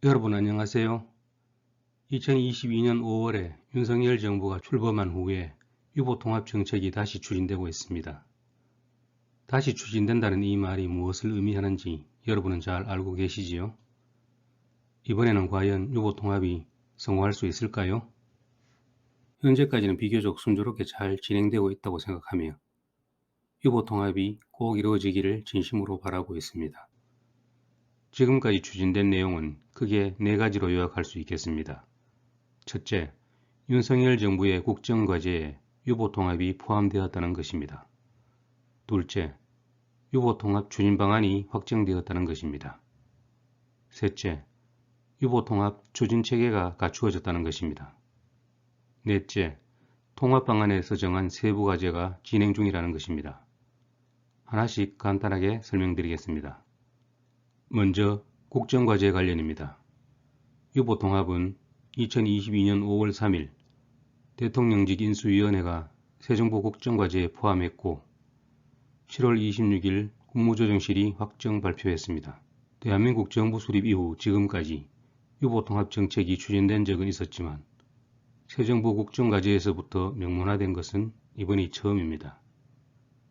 여러분 안녕하세요. 2022년 5월에 윤석열 정부가 출범한 후에 유보통합정책이 다시 추진되고 있습니다. 다시 추진된다는 이 말이 무엇을 의미하는지 여러분은 잘 알고 계시지요? 이번에는 과연 유보통합이 성공할 수 있을까요? 현재까지는 비교적 순조롭게 잘 진행되고 있다고 생각하며 유보통합이 꼭 이루어지기를 진심으로 바라고 있습니다. 지금까지 추진된 내용은 크게 4가지로 요약할 수 있겠습니다. 첫째, 윤석열 정부의 국정과제에 유보통합이 포함되었다는 것입니다. 둘째, 유보통합 추진방안이 확정되었다는 것입니다. 셋째, 유보통합 추진체계가 갖추어졌다는 것입니다. 넷째, 통합방안에서 정한 세부 과제가 진행 중이라는 것입니다. 하나씩 간단하게 설명드리겠습니다. 먼저 국정과제 관련입니다. 유보통합은 2022년 5월 3일 대통령직 인수위원회가 새 정부 국정과제에 포함했고 7월 26일 국무조정실이 확정 발표했습니다. 대한민국 정부 수립 이후 지금까지 유보통합 정책이 추진된 적은 있었지만 새 정부 국정과제에서부터 명문화된 것은 이번이 처음입니다.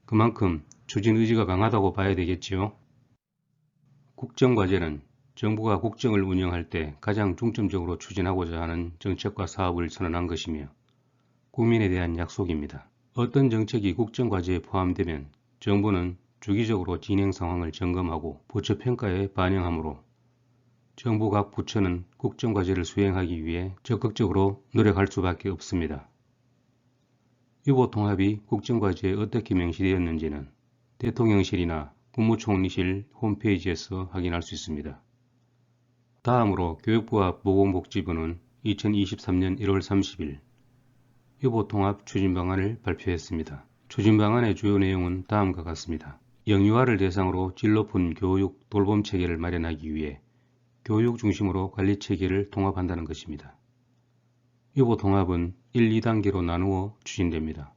그만큼 추진 의지가 강하다고 봐야 되겠지요. 국정과제는 정부가 국정을 운영할 때 가장 중점적으로 추진하고자 하는 정책과 사업을 선언한 것이며 국민에 대한 약속입니다. 어떤 정책이 국정과제에 포함되면 정부는 주기적으로 진행 상황을 점검하고 부처평가에 반영하므로 정부 각 부처는 국정과제를 수행하기 위해 적극적으로 노력할 수밖에 없습니다. 유보통합이 국정과제에 어떻게 명시되었는지는 대통령실이나 국무총리실 홈페이지에서 확인할 수 있습니다. 다음으로 교육부와 보건복지부는 2023년 1월 30일 유보통합 추진방안을 발표했습니다. 추진방안의 주요 내용은 다음과 같습니다. 영유아를 대상으로 질 높은 교육 돌봄체계를 마련하기 위해 교육 중심으로 관리체계를 통합한다는 것입니다. 유보통합은 1, 2단계로 나누어 추진됩니다.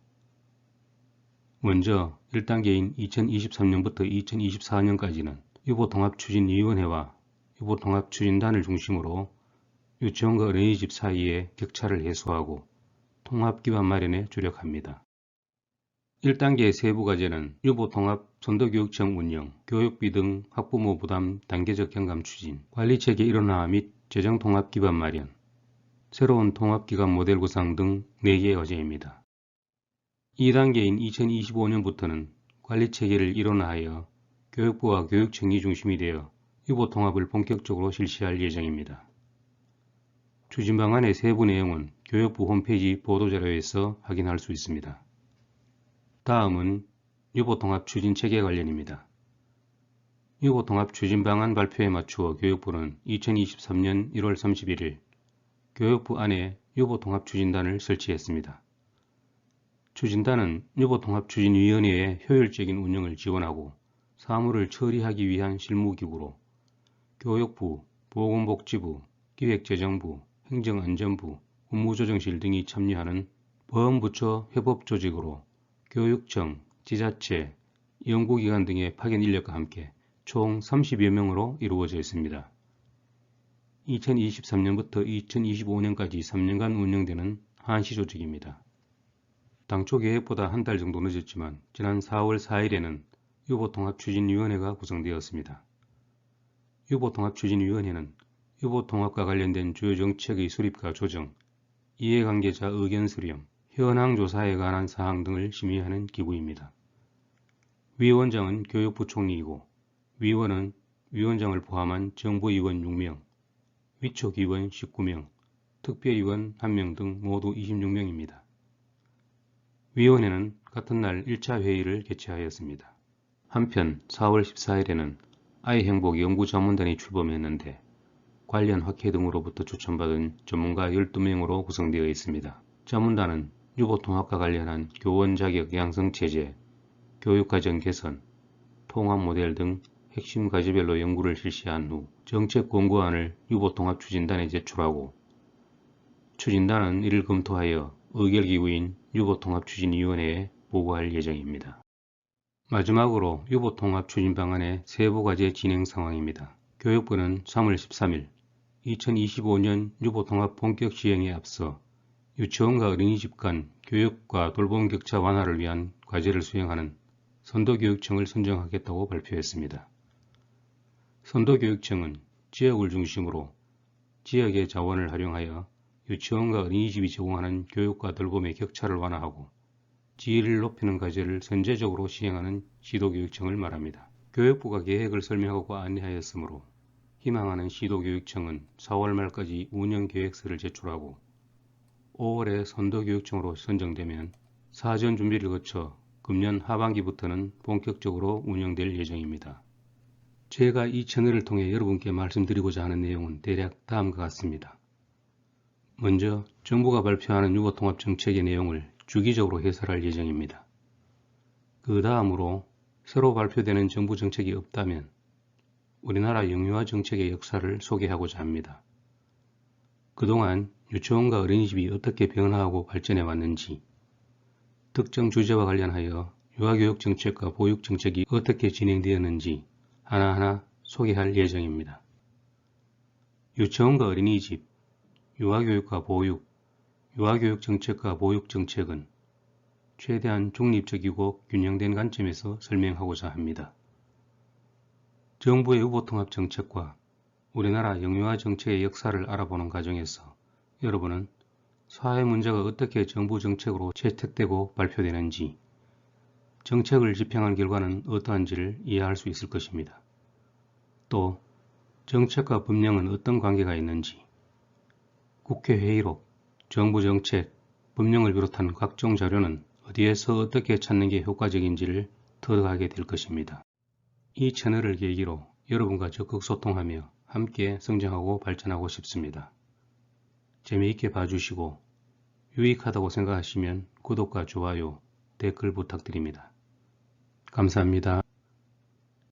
먼저 1단계인 2023년부터 2024년까지는 유보통합추진위원회와 유보통합추진단을 중심으로 유치원과 어린이집 사이의 격차를 해소하고 통합기반 마련에 주력합니다. 1단계의 세부과제는 유보통합 선도교육청 운영, 교육비 등 학부모 부담 단계적 경감 추진, 관리체계 일원화 및 재정통합기반 마련, 새로운 통합기관 모델 구상 등 4개의 과제입니다. 2단계인 2025년부터는 관리체계를 일원화하여 교육부와 교육청이 중심이 되어 유보통합을 본격적으로 실시할 예정입니다. 추진방안의 세부 내용은 교육부 홈페이지 보도자료에서 확인할 수 있습니다. 다음은 유보통합 추진체계 관련입니다. 유보통합 추진방안 발표에 맞추어 교육부는 2023년 1월 31일 교육부 안에 유보통합 추진단을 설치했습니다. 추진단은 유보통합추진위원회의 효율적인 운영을 지원하고 사무를 처리하기 위한 실무기구로 교육부, 보건복지부, 기획재정부, 행정안전부, 국무조정실 등이 참여하는 범부처 협업조직으로 교육청, 지자체, 연구기관 등의 파견 인력과 함께 총 30여 명으로 이루어져 있습니다. 2023년부터 2025년까지 3년간 운영되는 한시조직입니다. 당초 계획보다 한 달 정도 늦었지만 지난 4월 4일에는 유보통합추진위원회가 구성되었습니다. 유보통합추진위원회는 유보통합과 관련된 주요 정책의 수립과 조정, 이해관계자 의견 수렴, 현황 조사에 관한 사항 등을 심의하는 기구입니다. 위원장은 교육부총리이고 위원은 위원장을 포함한 정부위원 6명, 위촉위원 19명, 특별위원 1명 등 모두 26명입니다. 위원회는 같은 날 1차 회의를 개최하였습니다. 한편 4월 14일에는 아이행복연구자문단이 출범했는데 관련 학회 등으로부터 추천받은 전문가 12명으로 구성되어 있습니다. 자문단은 유보통합과 관련한 교원 자격 양성체제, 교육과정 개선, 통합 모델 등 핵심 과제별로 연구를 실시한 후 정책 권고안을 유보통합 추진단에 제출하고 추진단은 이를 검토하여 의결기구인 유보통합추진위원회에 보고할 예정입니다. 마지막으로 유보통합 추진방안의 세부과제 진행 상황입니다. 교육부는 3월 13일 2025년 유보통합 본격 시행에 앞서 유치원과 어린이집 간 교육과 돌봄 격차 완화를 위한 과제를 수행하는 선도교육청을 선정하겠다고 발표했습니다. 선도교육청은 지역을 중심으로 지역의 자원을 활용하여 유치원과 어린이집이 제공하는 교육과 돌봄의 격차를 완화하고 지위를 높이는 과제를 선제적으로 시행하는 시도교육청을 말합니다. 교육부가 계획을 설명하고 안내하였으므로 희망하는 시도교육청은 4월 말까지 운영계획서를 제출하고 5월에 선도교육청으로 선정되면 사전 준비를 거쳐 금년 하반기부터는 본격적으로 운영될 예정입니다. 제가 이 채널을 통해 여러분께 말씀드리고자 하는 내용은 대략 다음과 같습니다. 먼저 정부가 발표하는 유보통합정책의 내용을 주기적으로 해설할 예정입니다. 그 다음으로 새로 발표되는 정부 정책이 없다면 우리나라 영유아 정책의 역사를 소개하고자 합니다. 그동안 유치원과 어린이집이 어떻게 변화하고 발전해 왔는지, 특정 주제와 관련하여 유아교육 정책과 보육 정책이 어떻게 진행되었는지 하나하나 소개할 예정입니다. 유치원과 어린이집, 유아교육과 보육, 유아교육 정책과 보육 정책은 최대한 중립적이고 균형된 관점에서 설명하고자 합니다. 정부의 유보통합 정책과 우리나라 영유아 정책의 역사를 알아보는 과정에서 여러분은 사회 문제가 어떻게 정부 정책으로 채택되고 발표되는지, 정책을 집행한 결과는 어떠한지를 이해할 수 있을 것입니다. 또 정책과 법령은 어떤 관계가 있는지, 국회 회의록, 정부 정책, 법령을 비롯한 각종 자료는 어디에서 어떻게 찾는 게 효과적인지를 터득하게 될 것입니다. 이 채널을 계기로 여러분과 적극 소통하며 함께 성장하고 발전하고 싶습니다. 재미있게 봐주시고 유익하다고 생각하시면 구독과 좋아요, 댓글 부탁드립니다. 감사합니다.